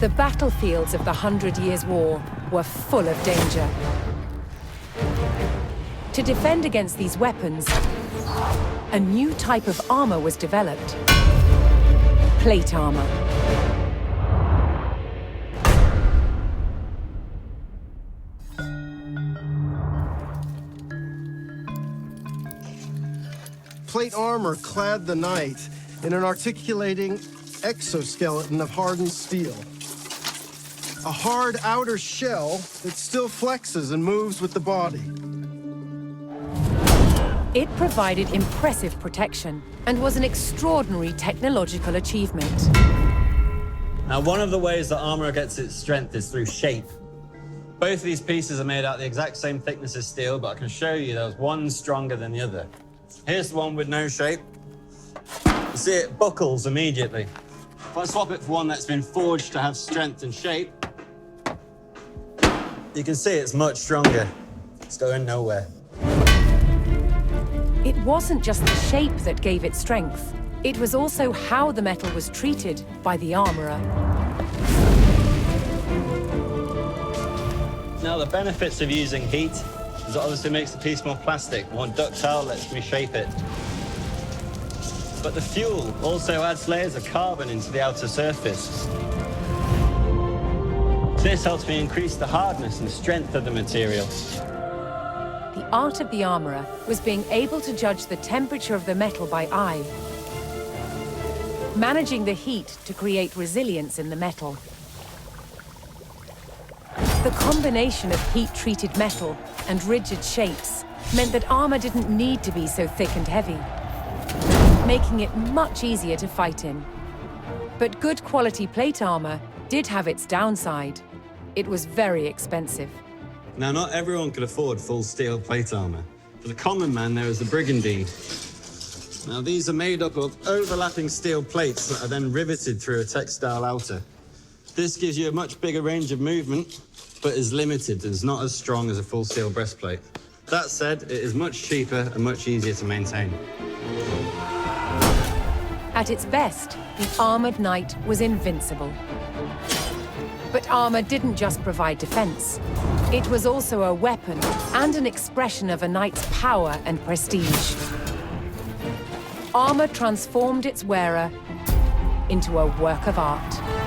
The battlefields of the 100 Years' War were full of danger. To defend against these weapons, a new type of armor was developed: plate armor. Plate armor clad the knight in an articulating exoskeleton of hardened steel. A hard outer shell that still flexes and moves with the body. It provided impressive protection and was an extraordinary technological achievement. Now, one of the ways that armor gets its strength is through shape. Both of these pieces are made out the exact same thickness as steel, but I can show you there's one stronger than the other. Here's the one with no shape. You see it buckles immediately. If I swap it for one that's been forged to have strength and shape, you can see it's much stronger. It's going nowhere. It wasn't just the shape that gave it strength. It was also how the metal was treated by the armorer. Now, the benefits of using heat is it obviously makes the piece more plastic, more ductile, lets me shape it. But the fuel also adds layers of carbon into the outer surface. This helps me increase the hardness and strength of the material. The art of the armorer was being able to judge the temperature of the metal by eye, managing the heat to create resilience in the metal. The combination of heat-treated metal and rigid shapes meant that armor didn't need to be so thick and heavy, making it much easier to fight in. But good quality plate armor did have its downside. It was very expensive. Now, not everyone could afford full steel plate armor. For the common man, there is the brigandine. Now, these are made up of overlapping steel plates that are then riveted through a textile outer. This gives you a much bigger range of movement, but is limited and is not as strong as a full steel breastplate. That said, it is much cheaper and much easier to maintain. At its best, the armored knight was invincible. But armor didn't just provide defense. It was also a weapon and an expression of a knight's power and prestige. Armor transformed its wearer into a work of art.